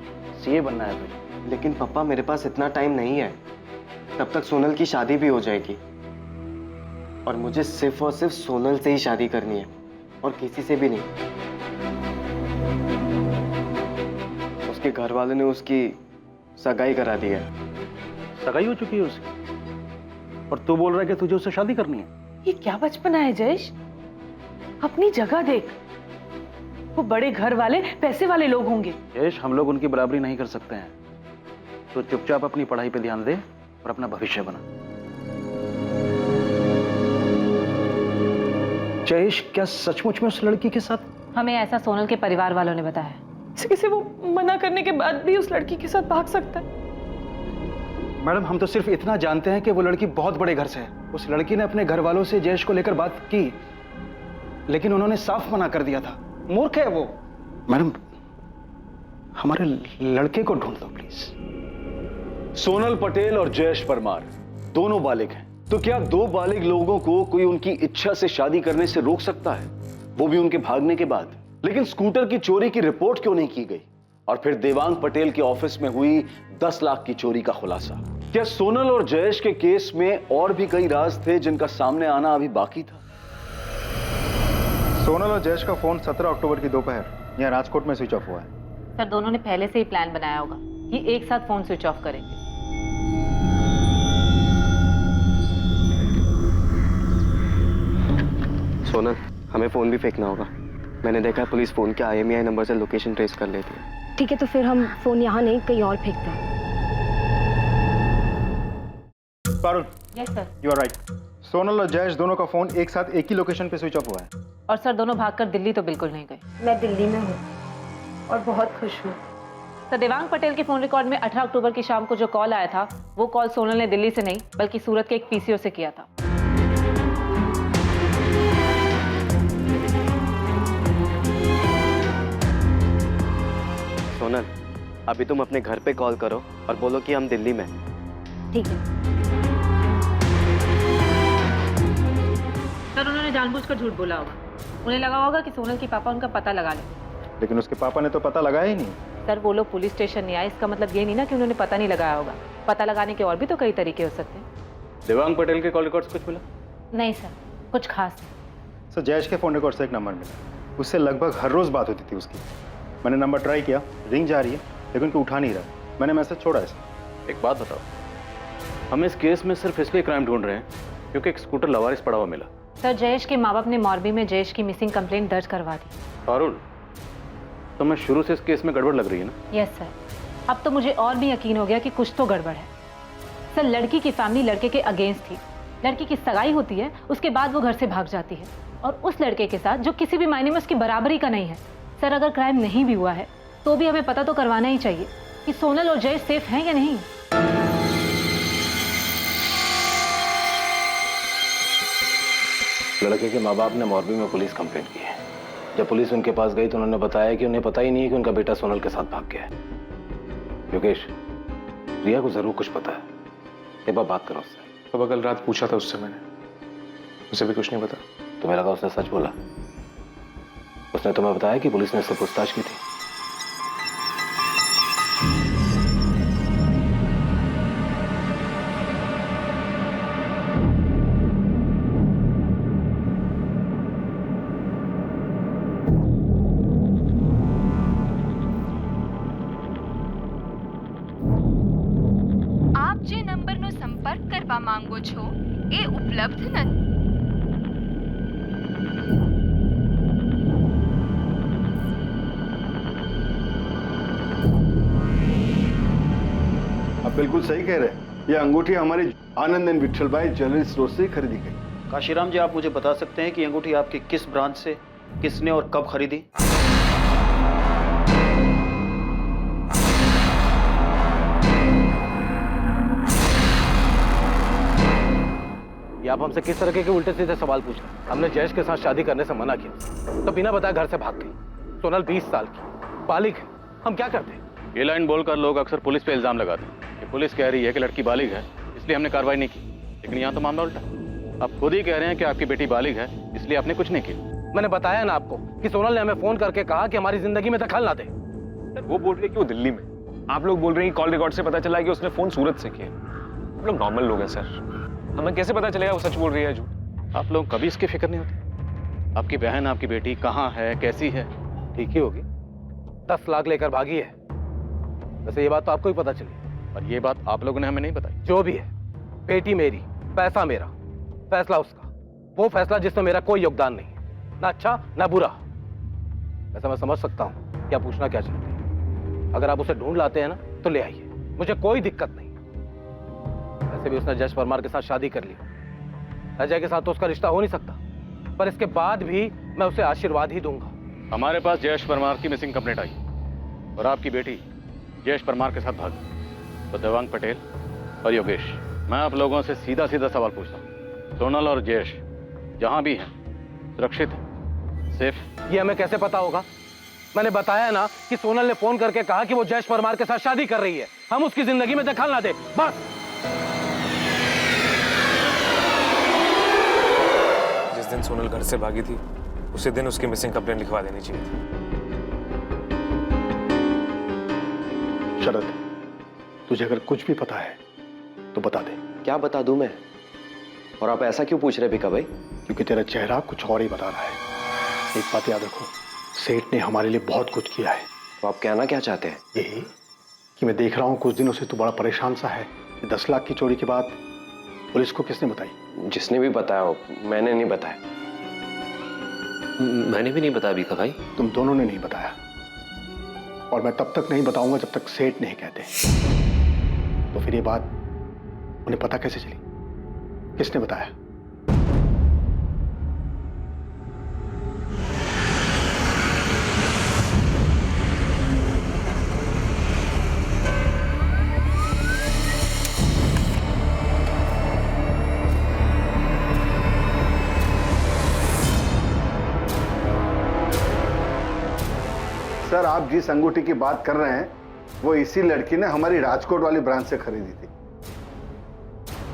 Speaker 8: सीए बनना है तुझे।
Speaker 3: लेकिन पापा, मेरे पास इतना टाइम नहीं है। तब तक सोनल की शादी भी हो जाएगी और मुझे सिर्फ और सिर्फ सोनल से ही शादी करनी है और किसी से भी नहीं। उसके घर वालों ने उसकी सगाई करा दी है।
Speaker 8: सगाई हो चुकी है उसकी और तू बोल रहा है कि तुझे उससे शादी करनी है?
Speaker 21: ये क्या बचपना है जयेश? अपनी जगह देख। वो बड़े घर वाले पैसे वाले लोग होंगे।
Speaker 8: जयेश, हम लोग उनकी बराबरी नहीं कर सकते हैं। तो चुपचाप अपनी पढ़ाई पे ध्यान दे और अपना भविष्य बना। जयेश, क्या सचमुच में उस लड़की के साथ?
Speaker 16: हमें ऐसा सोनल के परिवार वालों ने बताया।
Speaker 21: किसी वो मना करने के बाद भी उस लड़की के साथ भाग सकता है?
Speaker 10: मैडम, हम तो सिर्फ इतना जानते हैं कि वो लड़की बहुत बड़े घर से है। उस लड़की ने अपने घर वालों से जयेश को लेकर बात की, लेकिन उन्होंने साफ मना कर दिया था। मूर्ख है वो। मैडम, हमारे लड़के को ढूंढ दो प्लीज।
Speaker 4: सोनल पटेल और जयेश परमार दोनों बालिग हैं, तो क्या 2 बालिग लोगों को कोई उनकी इच्छा से शादी करने से रोक सकता है, वो भी उनके भागने के बाद? लेकिन स्कूटर की चोरी की रिपोर्ट क्यों नहीं की गई? और फिर देवांग पटेल के ऑफिस में हुई 10 लाख की चोरी का खुलासा। क्या सोनल और जयेश के केस में और भी कई राज थे जिनका सामने आना अभी बाकी था?
Speaker 10: सोनल और जयेश का फोन 17 अक्टूबर की दोपहर यहाँ राजकोट में स्विच ऑफ हुआ है।
Speaker 16: सर, दोनों ने पहले से ही प्लान बनाया होगा कि एक साथ फोन स्विच ऑफ करेंगे।
Speaker 3: सोनल, हमें फोन भी फेंकना होगा। मैंने देखा है पुलिस फोन के IMEI नंबर से लोकेशन ट्रेस कर लेती है।
Speaker 14: ठीक है, तो फिर हम फोन यहाँ नहीं कहीं और फेंकते हैं।
Speaker 10: Parul,
Speaker 16: yes sir.
Speaker 10: You are right. Sonal और जयेश दोनों का फोन एक साथ एक ही लोकेशन पे स्विच ऑफ हुआ है।
Speaker 16: और सर, दोनों भागकर दिल्ली तो बिल्कुल नहीं गए।
Speaker 14: मैं दिल्ली में हूँ और बहुत खुश हूँ।
Speaker 16: सर, देवांग पटेल के फोन रिकॉर्ड में 18 अक्टूबर की शाम को जो कॉल आया था वो कॉल सोनल ने दिल्ली से नहीं बल्कि सूरत के एक PCO से किया था।
Speaker 3: सोनल, अभी तुम अपने घर पे कॉल करो और बोलो कि हम दिल्ली में हैं।
Speaker 14: ठीक है।
Speaker 16: सर, उन्होंने जानबूझकर झूठ बोला होगा। उन्हें लगा होगा कि सोनल के पापा उनका पता लगा लें।
Speaker 10: लेकिन उसके पापा ने तो पता लगाया ही नहीं।
Speaker 16: सर, वो लोग पुलिस स्टेशन नहीं आए, इसका मतलब ये नहीं ना कि उन्होंने पता नहीं लगाया होगा। पता लगाने के और भी तो कई तरीके हो सकते हैं।
Speaker 8: देवांग पटेल के कॉल रिकॉर्ड्स कुछ मिला?
Speaker 16: नहीं सर, कुछ खास नहीं।
Speaker 10: सर, जयेश के फोन रिकॉर्ड से एक नंबर मिला। उससे लगभग हर रोज बात होती थी उसकी। मैंने नंबर ट्राई किया, रिंग जा रही है लेकिन उनको उठा नहीं रहा। मैंने मैसेज छोड़ा है।
Speaker 8: एक बात बताओ, हम इस केस में सिर्फ इसलिए क्राइम ढूंढ रहे हैं क्योंकि एक स्कूटर लवारिस पड़ा हुआ मिला।
Speaker 16: सर, जयेश के माँ बाप ने मोरबी में जयेश की मिसिंग कंप्लेंट दर्ज करवा दी।
Speaker 8: पारुल, तो मैं शुरू से इस केस में गड़बड़ लग रही है ना?
Speaker 16: यस सर, अब तो मुझे और भी यकीन हो गया कि कुछ तो गड़बड़ है। सर, लड़की की फैमिली लड़के के अगेंस्ट थी। लड़की की सगाई होती है, उसके बाद वो घर से भाग जाती है और उस लड़के के साथ जो किसी भी मायने में उसकी बराबरी का नहीं है। सर, अगर क्राइम नहीं भी हुआ है तो भी हमें पता तो करवाना ही चाहिए कि सोनल और जयेश सेफ हैं या नहीं।
Speaker 8: लड़के के माँ बाप ने मोरबी में पुलिस कंप्लेंट की है। जब पुलिस उनके पास गई तो उन्होंने बताया कि उन्हें पता ही नहीं है कि उनका बेटा सोनल के साथ भाग गया है। योगेश, रिया को जरूर कुछ पता है। एक बार बात करो उससे।
Speaker 12: तो कल रात पूछा था उससे मैंने, उसे भी कुछ नहीं पता।
Speaker 8: तुम्हें लगा उसने सच बोला? उसने तुम्हें बताया कि पुलिस ने उससे पूछताछ की थी?
Speaker 13: માંગો છો એ ઉપલબ્ધ નથી.
Speaker 20: आप बिल्कुल सही कह रहे हैं। ये अंगूठी हमारी आनंद एंड विठल भाई ज्वेलरी स्टोर से खरीदी गई।
Speaker 1: काशीराम जी, आप मुझे बता सकते हैं कि अंगूठी आपकी किस ब्रांच से किसने और कब खरीदी?
Speaker 8: ये आप हमसे किस तरह के उल्टे सीधे सवाल पूछ रहे हैं? हमने जयेश के साथ शादी करने से मना किया तो बिना बताए घर से भाग गई। सोनल 20 साल की बालिग है, हम क्या करते?
Speaker 4: ये लाइन बोलकर लोग अक्सर पुलिस पे इल्जाम लगाते हैं कि पुलिस कह रही है कि लड़की बालिग है इसलिए हमने कार्रवाई नहीं की, लेकिन यहाँ तो मामला उल्टा। आप खुद ही कह रहे हैं कि आपकी बेटी बालिग है इसलिए आपने कुछ नहीं किया।
Speaker 8: मैंने बताया ना आपको कि सोनल ने हमें फोन करके कहा कि हमारी जिंदगी में दखल ना दे।
Speaker 12: सर वो बोल रही है कि वो दिल्ली में, आप लोग बोल रहे हैं कि कॉल रिकॉर्ड से पता चला कि उसने फोन सूरत से किया। हम लोग नॉर्मल लोग हैं सर, हमें कैसे पता चलेगा वो सच बोल रही है झूठ?
Speaker 4: आप लोग कभी इसकी फिक्र नहीं होती? आपकी बहन आपकी बेटी कहाँ है, कैसी है?
Speaker 8: ठीक ही होगी, 10 लाख लेकर भागी है। वैसे ये बात तो आपको ही पता चली,
Speaker 4: और ये बात आप लोगों ने हमें नहीं बताई।
Speaker 8: जो भी है, बेटी मेरी, पैसा मेरा, फैसला उसका। वो फैसला जिसमें मेरा कोई योगदान नहीं, ना अच्छा ना बुरा। वैसे मैं समझ सकता हूँ क्या पूछना क्या चाहते हैं। अगर आप उसे ढूंढ लाते हैं ना तो ले आइए, मुझे कोई दिक्कत नहीं। वैसे भी उसने जयेश परमार के साथ शादी कर ली, अजय के साथ तो उसका रिश्ता हो नहीं सकता, पर इसके बाद भी मैं उसे आशीर्वाद ही दूंगा।
Speaker 4: हमारे पास जयेश परमार की मिसिंग कंप्लेंट आई और आपकी बेटी जयेश परमार के साथ भागी। तो देवांग पटेल और योगेश, मैं आप लोगों से सीधा सीधा सवाल पूछता हूँ, सोनल और जयेश जहां भी हैं सुरक्षित है, सेफ?
Speaker 8: ये हमें कैसे पता होगा? मैंने बताया ना कि सोनल ने फोन करके कहा कि वो जयेश परमार के साथ शादी कर रही है, हम उसकी जिंदगी में दखल ना दे, बस।
Speaker 12: जिस दिन सोनल घर से भागी थी उसी दिन उसकी मिसिंग कंप्लेंट लिखवा देनी चाहिए थी।
Speaker 20: शरद, तुझे अगर कुछ भी पता है तो बता दे।
Speaker 3: क्या बता दूं मैं? और आप ऐसा क्यों पूछ रहे भिका भाई?
Speaker 20: क्योंकि तेरा चेहरा कुछ और ही बता रहा है। एक बात याद रखो, सेठ ने हमारे लिए बहुत कुछ किया है।
Speaker 3: तो आप कहना क्या चाहते हैं?
Speaker 20: यही कि मैं देख रहा हूँ कुछ दिनों से तू बड़ा परेशान सा है। 10 लाख की चोरी के बाद पुलिस को किसने बताई?
Speaker 3: जिसने भी बताया हो, मैंने नहीं बताया।
Speaker 6: मैंने भी नहीं बताया भिका भाई।
Speaker 20: तुम दोनों ने नहीं बताया, और मैं तब तक नहीं बताऊंगा जब तक सेठ नहीं कहते। तो फिर ये बात उन्हें पता कैसे चली? किसने बताया? सर, आप जिस अंगूठी की बात कर रहे हैं वो इसी लड़की ने हमारी राजकोट वाली ब्रांच से खरीदी थी।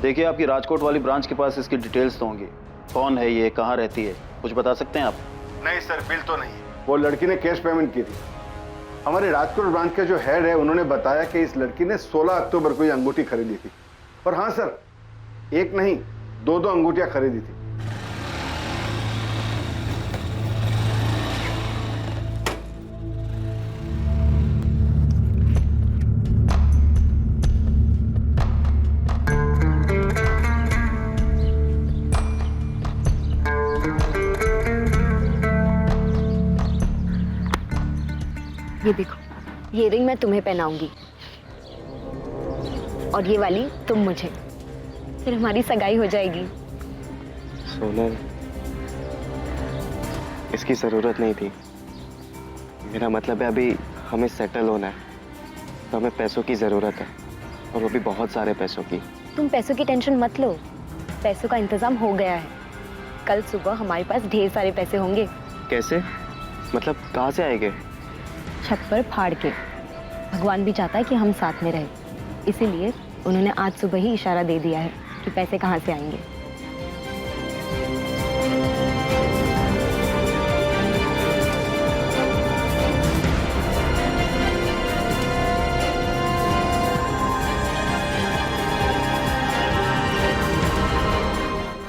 Speaker 1: देखिए, आपकी राजकोट वाली ब्रांच के पास इसकी डिटेल्स तो होंगी। कौन है ये, कहाँ रहती है, कुछ बता सकते हैं आप?
Speaker 20: नहीं सर, बिल तो नहीं। वो लड़की ने कैश पेमेंट की थी। हमारे राजकोट ब्रांच के जो हेड है उन्होंने बताया कि इस लड़की ने 16 अक्टूबर को ये अंगूठी खरीदी थी। और हाँ सर, एक नहीं, दो अंगूठियां खरीदी थी।
Speaker 14: ये देखो, ये रिंग मैं तुम्हें पहनाऊंगी और ये वाली तुम मुझे, फिर हमारी सगाई हो जाएगी।
Speaker 3: सोनल, इसकी जरूरत नहीं थी। मेरा मतलब है अभी हमें सेटल होना है, तो हमें पैसों की जरूरत है, और वो भी बहुत सारे पैसों की।
Speaker 14: तुम पैसों की टेंशन मत लो, पैसों का इंतजाम हो गया है। कल सुबह हमारे पास ढेर सारे पैसे होंगे।
Speaker 3: कैसे? मतलब कहाँ से आएंगे?
Speaker 14: छत पर फाड़ के। भगवान भी चाहता है कि हम साथ में रहें, इसीलिए उन्होंने आज सुबह ही इशारा दे दिया है कि पैसे कहाँ से आएंगे।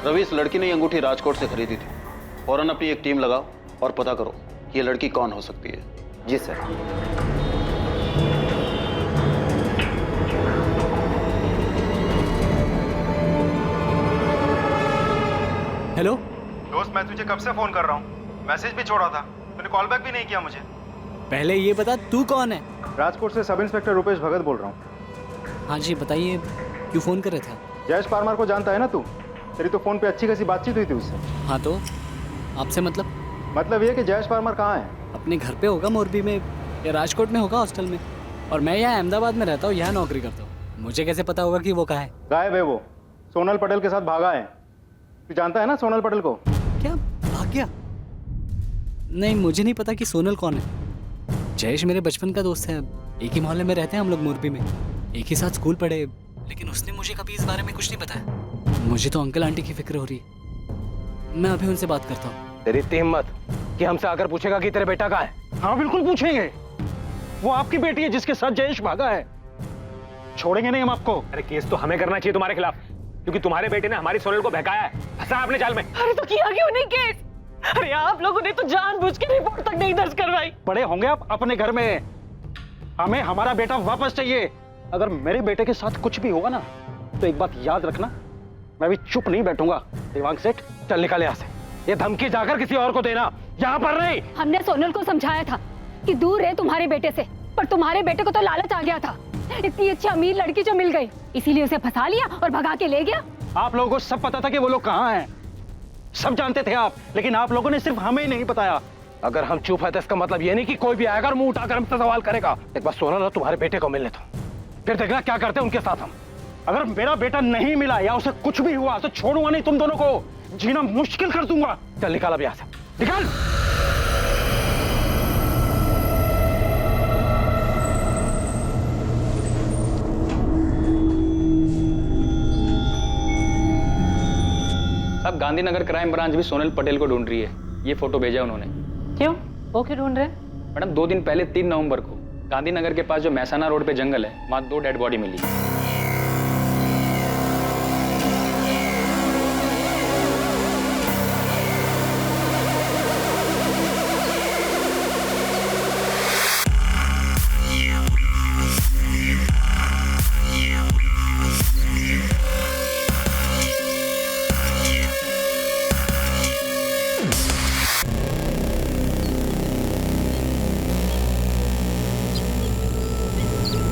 Speaker 1: रवि, इस लड़की ने ये अंगूठी राजकोट से खरीदी थी। फौरन अपनी एक टीम लगाओ और पता करो कि ये लड़की कौन हो सकती है।
Speaker 3: जी सर।
Speaker 10: हेलो
Speaker 9: दोस्त, मैं तुझे कब से फोन कर रहा हूँ, मैसेज भी छोड़ा था, तूने कॉल बैक भी नहीं किया मुझे।
Speaker 10: पहले ये बता तू कौन है?
Speaker 9: राजकोट से सब इंस्पेक्टर रुपेश भगत बोल रहा हूँ।
Speaker 10: हाँ जी बताइए, क्यों फ़ोन कर रहे थे?
Speaker 9: जयेश परमार को जानता है ना तू? तेरी तो फोन पे अच्छी खासी बातचीत हुई थी उससे।
Speaker 10: हाँ तो आपसे मतलब
Speaker 9: ये कि जयेश परमार कहाँ है?
Speaker 10: अपने घर पे होगा, मोरबी में या राजकोट में होगा हॉस्टल में, और मैं यहाँ अहमदाबाद में रहता हूँ, यहाँ नौकरी करता हूँ। मुझे कैसे पता होगा कि वो कहाँ है?
Speaker 9: गायब है वो, सोनल पटेल के साथ भागा है। तू जानता है ना सोनल पटेल को?
Speaker 10: क्या भाग गया? नहीं, मुझे नहीं पता कि सोनल कौन है। जयेश मेरे बचपन का दोस्त है, एक ही मोहल्ले में रहते हैं हम लोग मोरबी में, एक ही साथ स्कूल पढ़े, लेकिन उसने मुझे कभी इस बारे में कुछ नहीं बताया। मुझे तो अंकल आंटी की फिक्र हो रही है, मैं अभी उनसे बात करता हूँ।
Speaker 8: तेरी इतनी हिम्मत कि हमसे आकर पूछेगा कि तेरे बेटा कहाँ है?
Speaker 10: हाँ बिल्कुल पूछेंगे, वो आपकी बेटी है जिसके साथ जयेश भागा है, छोड़ेंगे नहीं हम आपको।
Speaker 12: अरे केस तो हमें करना चाहिए तुम्हारे खिलाफ, क्योंकि तुम्हारे बेटे ने हमारी सोनल को बहकाया है, फंसा आपने जाल में।
Speaker 21: अरे तो किया क्यों नहीं केस? अरे आप लोगों ने तो जानबूझ के रिपोर्ट तक नहीं दर्ज करवाई।
Speaker 10: बड़े होंगे आप अपने घर में, हमें हमारा बेटा वापस चाहिए। अगर मेरे बेटे के साथ कुछ भी होगा ना, तो एक बात याद रखना, मैं भी चुप नहीं बैठूंगा। देवांग सेठ,
Speaker 8: चल निकल यहाँ से, ये धमकी जाकर किसी और को देना, यहाँ पर नहीं।
Speaker 11: हमने सोनल को समझाया था कि दूर रहे तुम्हारे बेटे से, पर तुम्हारे बेटे को तो लालच आ गया था। इतनी अच्छी अमीर लड़की जो मिल गई, इसीलिए उसे फंसा लिया और भगा के ले गया।
Speaker 10: आप लोगों को सब पता था कि वो लोग कहाँ हैं, सब जानते थे आप, लेकिन आप लोगों ने सिर्फ हमें नहीं बताया।
Speaker 8: अगर हम चुप है तो इसका मतलब ये नहीं कि कोई भी आएगा और मुंह उठाकर हमसे सवाल करेगा। एक बार सोनल और तुम्हारे बेटे को मिलने दो, फिर देखना क्या करते हैं उनके साथ हम।
Speaker 10: अगर मेरा बेटा नहीं मिला या उसे कुछ भी हुआ तो छोड़ूंगा नहीं तुम दोनों को, जीना मुश्किल कर दूंगा।
Speaker 8: चल निकाल अब यहाँ से, निकाल।
Speaker 6: अब गांधीनगर क्राइम ब्रांच भी सोनल पटेल को ढूंढ रही है। ये फोटो भेजा उन्होंने।
Speaker 16: क्यों? वो क्यों ढूंढ रहे हैं?
Speaker 6: मैडम 2 दिन पहले 3 नवंबर को गांधीनगर के पास जो मैसाना रोड पे जंगल है, वहां 2 डेड बॉडी मिली।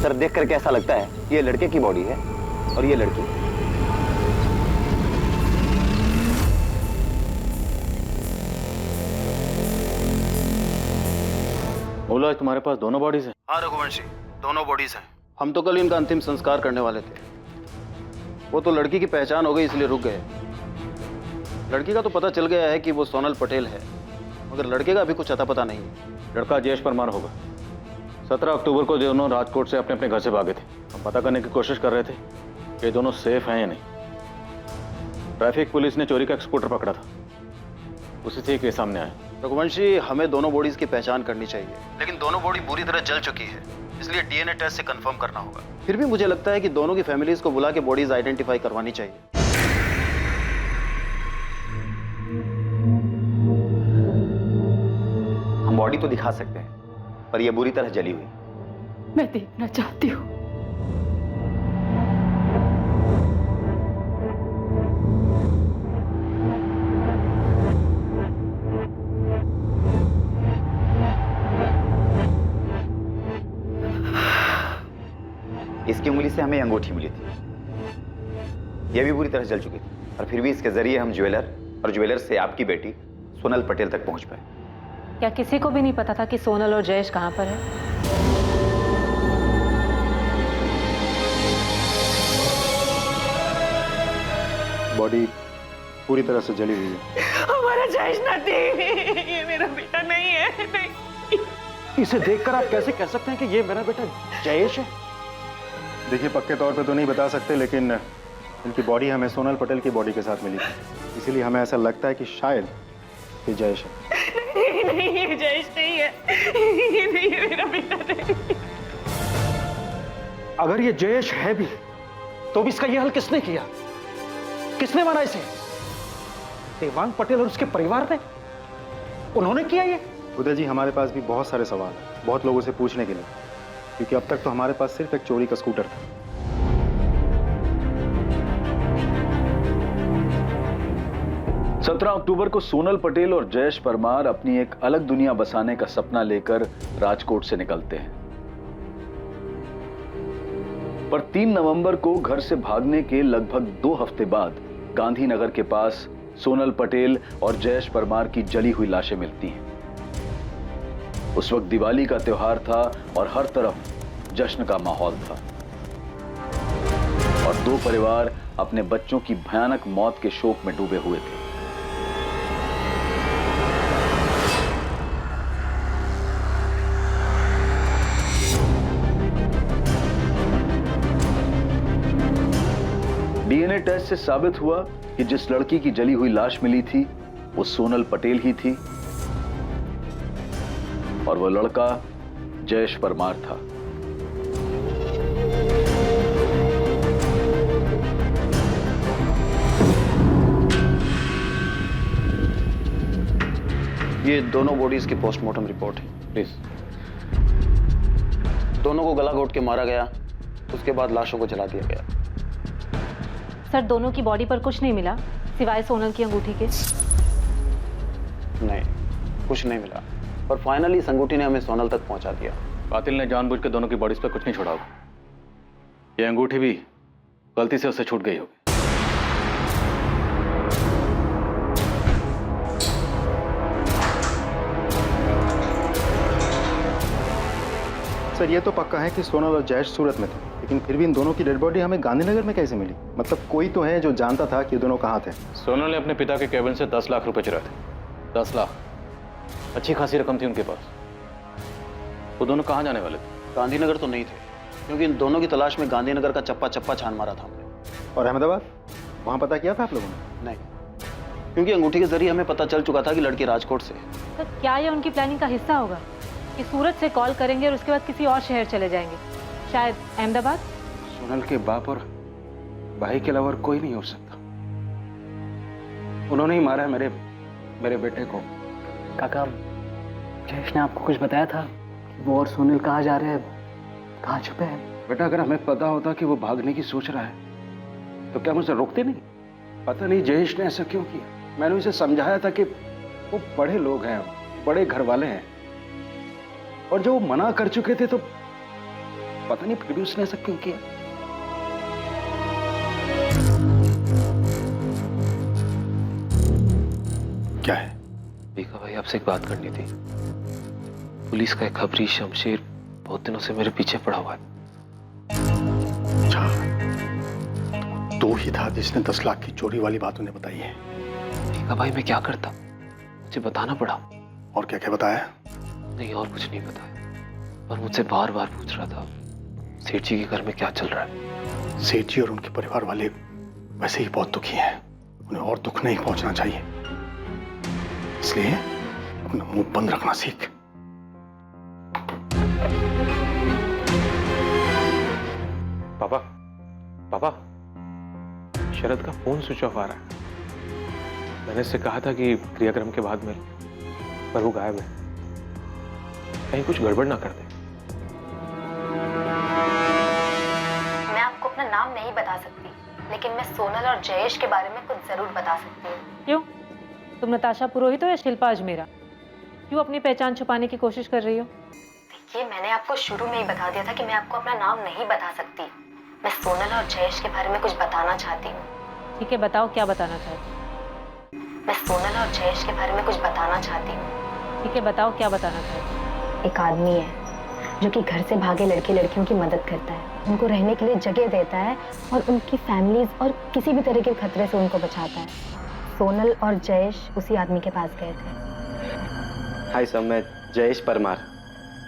Speaker 22: सर देख करके ऐसा लगता है ये लड़के की बॉडी है और ये लड़की।
Speaker 1: बोला तुम्हारे पास दोनों बॉडीज हैं?
Speaker 10: हाँ रघुवंशी, दोनों बॉडीज हैं।
Speaker 1: हम तो कल इनका अंतिम संस्कार करने वाले थे, वो तो लड़की की पहचान हो गई इसलिए रुक गए। लड़की का तो पता चल गया है कि वो सोनल पटेल है, मगर लड़के का अभी कुछ अता पता नहीं है।
Speaker 8: लड़का जयेश परमार होगा। 17 अक्टूबर को दोनों राजकोट से अपने अपने घर से भागे थे। हम पता करने की कोशिश कर रहे थे कि दोनों सेफ हैं या नहीं। ट्रैफिक पुलिस ने चोरी का एक स्कूटर पकड़ा था, उसी से केस सामने आया।
Speaker 1: रघुवंशी, हमें दोनों बॉडीज की पहचान करनी चाहिए, लेकिन दोनों बॉडी बुरी तरह जल चुकी है, इसलिए डीएनए टेस्ट से कंफर्म करना होगा। फिर भी मुझे लगता है कि दोनों की फैमिलीज को बुला के बॉडीज आइडेंटिफाई करवानी चाहिए।
Speaker 22: हम बॉडी तो दिखा सकते हैं, पर यह बुरी तरह जली हुई।
Speaker 11: मैं देखना चाहती हूँ।
Speaker 22: इसकी उंगली से हमें अंगूठी मिली थी, यह भी बुरी तरह जल चुकी थी, और फिर भी इसके जरिए हम ज्वेलर और ज्वेलर से आपकी बेटी सोनल पटेल तक पहुंच पाए।
Speaker 16: क्या किसी को भी नहीं पता था कि सोनल और जयेश कहाँ पर है?
Speaker 9: बॉडी पूरी तरह से जली हुई है।
Speaker 21: हमारा जयेश नहीं, ये मेरा बेटा नहीं है। नहीं।
Speaker 10: इसे देखकर आप कैसे कह सकते हैं कि ये मेरा बेटा जयेश है?
Speaker 9: देखिए, पक्के तौर पे तो नहीं बता सकते, लेकिन इनकी बॉडी हमें सोनल पटेल की बॉडी के साथ मिली थी, इसीलिए हमें ऐसा लगता है कि शायद ये जयेश है।
Speaker 21: नहीं, ये जयेश नहीं है, ये नहीं है मेरा बेटा नहीं।
Speaker 10: अगर ये जयेश है भी, तो भी इसका ये हाल किसने किया? किसने मारा इसे? देवांग पटेल और उसके परिवार ने? उन्होंने किया ये?
Speaker 9: उदय जी, हमारे पास भी बहुत सारे सवाल हैं, बहुत लोगों से पूछने के लिए, क्योंकि अब तक तो हमारे पास सिर्फ एक चोरी का स्कूटर था।
Speaker 4: 17 अक्टूबर को सोनल पटेल और जयेश परमार अपनी एक अलग दुनिया बसाने का सपना लेकर राजकोट से निकलते हैं। पर 3 नवंबर को घर से भागने के लगभग 2 हफ्ते बाद गांधीनगर के पास सोनल पटेल और जयेश परमार की जली हुई लाशें मिलती हैं। उस वक्त दिवाली का त्योहार था और हर तरफ जश्न का माहौल था और 2 परिवार अपने बच्चों की भयानक मौत के शोक में डूबे हुए थे। डीएनए टेस्ट से साबित हुआ कि जिस लड़की की जली हुई लाश मिली थी वो सोनल पटेल ही थी और वो लड़का जयेश परमार था।
Speaker 1: ये दोनों बॉडीज की पोस्टमार्टम रिपोर्ट है प्लीज। दोनों को गला घोट के मारा गया, उसके बाद लाशों को जला दिया गया।
Speaker 16: सर, दोनों की बॉडी पर कुछ नहीं मिला सिवाय सोनल की अंगूठी के?
Speaker 1: नहीं, कुछ नहीं मिला, पर फाइनली इस अंगूठी ने हमें सोनल तक पहुंचा दिया।
Speaker 4: कातिल ने जानबूझ के दोनों की बॉडीज पर कुछ नहीं छोड़ा होगा। ये अंगूठी भी गलती से उससे छूट गई होगी।
Speaker 9: सर, ये तो पक्का है कि सोनल और जयेश सूरत में थे, लेकिन फिर भी इन दोनों की डेड बॉडी हमें गांधीनगर में कैसे मिली? मतलब कोई तो है जो जानता था कि ये दोनों कहाँ थे।
Speaker 8: सोनल ने अपने पिता के केबिन से 10 लाख रुपए चुराए थे। 10 लाख, अच्छी खासी रकम थी उनके पास। वो दोनों कहाँ जाने वाले थे?
Speaker 1: गांधीनगर तो नहीं थे, क्योंकि इन दोनों की तलाश में गांधीनगर का चप्पा चप्पा छान मारा था हमने।
Speaker 9: और अहमदाबाद, वहाँ पता किया था आप लोगों ने?
Speaker 1: नहीं, क्योंकि अंगूठी के जरिए हमें पता चल चुका था कि लड़की राजकोट से है।
Speaker 16: तो क्या ये उनकी प्लानिंग का हिस्सा होगा कि सूरत से कॉल करेंगे और उसके बाद किसी और शहर चले जाएंगे, शायद अहमदाबाद?
Speaker 10: सोनल के बाप और भाई के अलावा कोई नहीं हो सकता। उन्होंने ही मारा है मेरे बेटे को।
Speaker 3: काका, जयेश ने आपको कुछ बताया था कि वो और सोनल कहाँ जा रहे हैं, कहाँ छुपे हैं?
Speaker 10: बेटा, अगर हमें पता होता कि वो भागने की सोच रहा है तो क्या मुझे रोकते नहीं? पता नहीं जयेश ने ऐसा क्यों किया। मैंने उसे समझाया था कि वो बड़े लोग हैं, बड़े घर वाले हैं, और जो वो मना कर चुके थे तो पता नहीं फिर भी उसने ऐसा क्यों किया।
Speaker 8: क्या है? बीका भाई, आपसे एक बात करनी थी। पुलिस का एक खबरी शमशेर बहुत दिनों से मेरे पीछे पड़ा हुआ है।
Speaker 9: अच्छा, तो ही था जिसने 10 लाख की चोरी वाली बात उन्हें बताई है।
Speaker 8: बीका भाई, मैं क्या करता, मुझे बताना पड़ा।
Speaker 9: और क्या क्या बताया?
Speaker 8: नहीं, और कुछ नहीं बताया, पर मुझसे बार बार पूछ रहा था सेठ जी के घर में क्या चल रहा है।
Speaker 9: सेठ जी और उनके परिवार वाले वैसे ही बहुत दुखी हैं, उन्हें और दुख नहीं पहुंचना चाहिए, इसलिए अपना मुंह बंद रखना सीख।
Speaker 12: पापा, पापा, शरद का फोन स्विच ऑफ आ रहा है। मैंने इससे कहा था कि क्रियाक्रम के बाद मिल, पर वो गायब है। कहीं कुछ गड़बड़ ना कर दे।
Speaker 14: मैं आपको अपना नाम नहीं बता सकती, लेकिन मैं सोनल और जयेश के बारे में कुछ जरूर बता सकती हूँ।
Speaker 16: क्यों? तुम नताशा पुरोहित हो या शिल्पा अजमेरा? क्यों अपनी पहचान छुपाने की कोशिश कर रही हो?
Speaker 14: देखिए, मैंने आपको शुरू में ही बता दिया था कि मैं आपको अपना नाम नहीं बता सकती। मैं सोनल और जयेश के बारे में कुछ बताना चाहती हूँ।
Speaker 16: ठीक है, बताओ क्या बताना चाहती?
Speaker 14: मैं सोनल और जयेश के बारे में कुछ बताना चाहती हूँ।
Speaker 16: ठीक है, बताओ क्या बताना चाहती?
Speaker 14: एक आदमी है जो कि घर से भागे लड़के लड़कियों की मदद करता है, उनको रहने के लिए जगह देता है और उनकी फैमिलीज और किसी भी तरह के खतरे से उनको बचाता है। सोनल और जयेश उसी आदमी के पास गए थे।
Speaker 3: हाय सर, मैं जयेश परमार।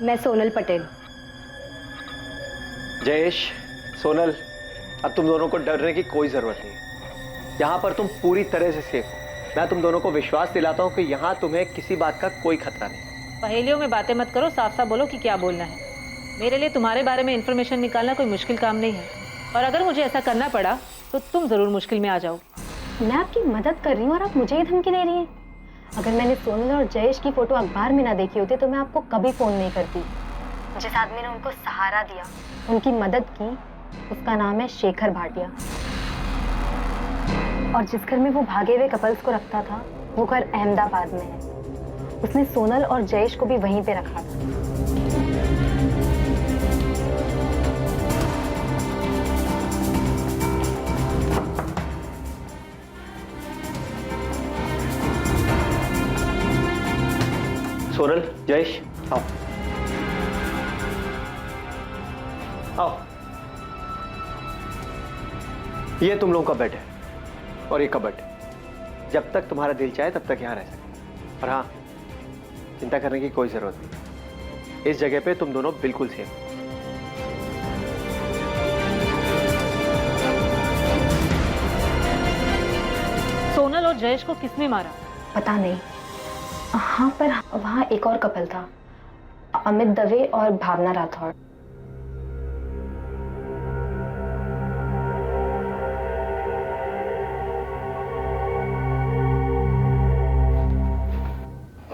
Speaker 14: मैं सोनल पटेल।
Speaker 3: जयेश, सोनल, अब तुम दोनों को डरने की कोई जरूरत नहीं। यहाँ पर तुम पूरी तरह से सेफ हो। मैं तुम दोनों को विश्वास दिलाता हूँ कि यहाँ तुम्हें किसी बात का कोई खतरा नहीं।
Speaker 16: पहेलियों में बातें मत करो, साफ साफ बोलो कि क्या बोलना है। मेरे लिए तुम्हारे बारे में इंफॉर्मेशन निकालना कोई मुश्किल काम नहीं है, और अगर मुझे ऐसा करना पड़ा तो तुम जरूर मुश्किल में आ जाओ।
Speaker 14: मैं आपकी मदद कर रही हूँ और आप मुझे ही धमकी दे रही हैं। अगर मैंने सोनल और जयेश की फोटो अखबार में ना देखी होती तो मैं आपको कभी फोन नहीं करती। जिस आदमी ने उनको सहारा दिया, उनकी मदद की, उसका नाम है शेखर भाटिया। और जिस घर में वो भागे हुए कपल्स को रखता था वो घर अहमदाबाद में है। उसने सोनल और जयेश को भी वहीं पे रखा था।
Speaker 3: सोनल, जयेश, आओ आओ। ये तुम लोगों का बेड है और ये कबर्ड। जब तक तुम्हारा दिल चाहे तब तक यहाँ रह सकते। और हाँ, चिंता करने की कोई जरूरत नहीं। इस जगह पे तुम दोनों बिल्कुल सेफ।
Speaker 16: सोनल और जयेश को किसने मारा?
Speaker 14: पता नहीं। हाँ, पर वहाँ एक और कपल था, अमित दवे और भावना राठौड़।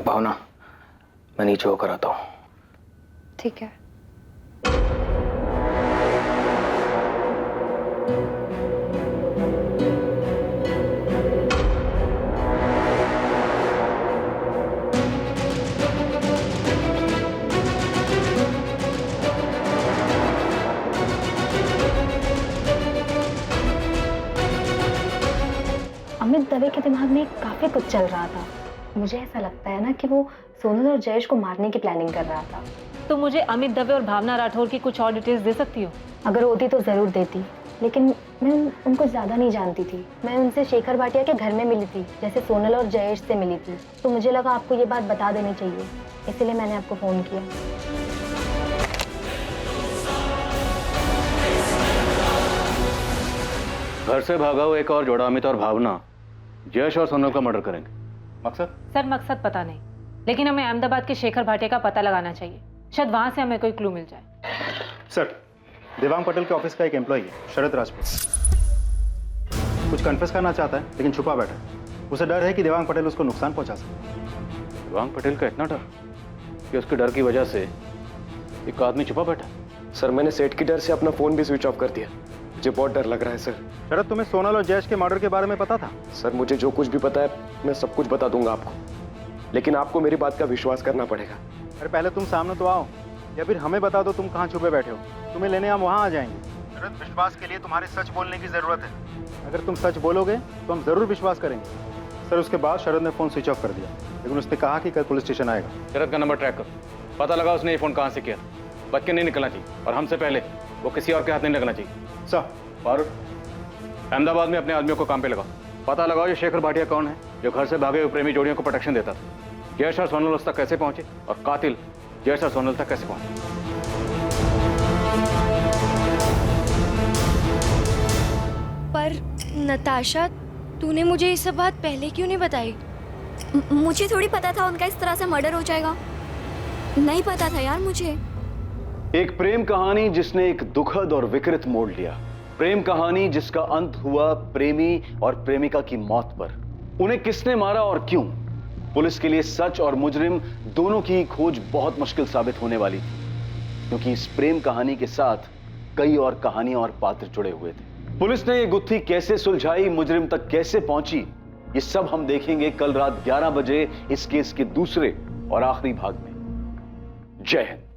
Speaker 8: भावना, मैं नीचे होकर आता हूँ।
Speaker 14: ठीक है। अमित दवे के दिमाग में काफी कुछ चल रहा था। मुझे ऐसा लगता है ना कि वो सोनल और जयेश को मारने की प्लानिंग कर रहा था।
Speaker 16: तो मुझे अमित दवे और भावना राठौर की कुछ और डिटेल्स दे सकती हो?
Speaker 14: अगर होती तो जरूर देती, लेकिन मैं उनको ज्यादा नहीं जानती थी। मैं उनसे शेखर भाटिया के घर में मिली थी, जैसे सोनल और जयेश से मिली थी। तो मुझे लगा आपको ये बात बता देनी चाहिए, इसीलिए मैंने आपको फोन किया।
Speaker 4: घर से भागा हुआ एक और जोड़ा अमित और भावना जयेश और सोनल का मर्डर करेंगे।
Speaker 9: मकसद?
Speaker 16: सर मकसद पता नहीं, लेकिन हमें अहमदाबाद के शेखर भाटिया का पता लगाना चाहिए। शायद वहां से हमें कोई क्लू मिल जाए।
Speaker 9: सर, देवांग पटेल के ऑफिस का एक एम्प्लॉई है, शरद राजपूत। कुछ कन्फेस करना चाहता है लेकिन छुपा बैठा है। उसे डर है कि देवांग पटेल उसको नुकसान पहुंचा सकते।
Speaker 4: देवांग पटेल का इतना डर कि उसके डर की वजह से एक आदमी छुपा बैठा।
Speaker 6: सर, मैंने सेठ की डर से अपना फोन भी स्विच ऑफ कर दिया। मुझे बहुत डर लग रहा है सर।
Speaker 9: शरद, तुम्हें सोनल और जयेश के मर्डर के बारे में पता था?
Speaker 6: सर, मुझे जो कुछ भी पता है मैं सब कुछ बता दूंगा आपको, लेकिन आपको मेरी बात का विश्वास करना पड़ेगा।
Speaker 9: अरे पहले तुम सामने तो आओ, या फिर हमें बता दो तुम कहाँ छुपे बैठे हो। तुम्हें लेने हम वहाँ आ जाएंगे। शरद, विश्वास के लिए तुम्हारे सच बोलने की जरूरत है। अगर तुम सच बोलोगे तो हम जरूर विश्वास करेंगे। सर, उसके बाद शरद ने फोन स्विच ऑफ कर दिया, लेकिन उसने कहा कि कल पुलिस स्टेशन आएगा।
Speaker 4: शरद का नंबर ट्रैक करो, पता लगा उसने ये फोन कहाँ से किया। बच के नहीं निकलना चाहिए और हमसे पहले वो किसी और के हाथ नहीं लगना चाहिए।
Speaker 9: सर,
Speaker 4: फारूक, अहमदाबाद में अपने आदमियों को काम पे लगाओ। पता लगाओ ये शेखर भाटिया कौन है जो घर से भागे हुए प्रेमी जोड़ियों को प्रोटेक्शन देता था। जयेश और सोनल उस तक कैसे पहुंचे और कातिल जयेश और सोनल तक कैसे पहुंचे।
Speaker 17: पर नताशा, तूने मुझे ये सब बात पहले क्यों नहीं बताई?
Speaker 19: मुझे थोड़ी पता था उनका इस तरह से मर्डर हो जाएगा। नहीं पता था यार मुझे।
Speaker 4: एक प्रेम कहानी जिसने एक दुखद और विकृत मोड़ लिया। प्रेम कहानी जिसका अंत हुआ प्रेमी और प्रेमिका की मौत पर। उन्हें किसने मारा और क्यों? पुलिस के लिए सच और मुजरिम दोनों की खोज बहुत मुश्किल साबित होने वाली थी, क्योंकि इस प्रेम कहानी के साथ कई और कहानियां और पात्र जुड़े हुए थे। पुलिस ने यह गुत्थी कैसे सुलझाई, मुजरिम तक कैसे पहुंची, ये सब हम देखेंगे कल रात 11 बजे इस केस के दूसरे और आखिरी भाग में। जय हिंद।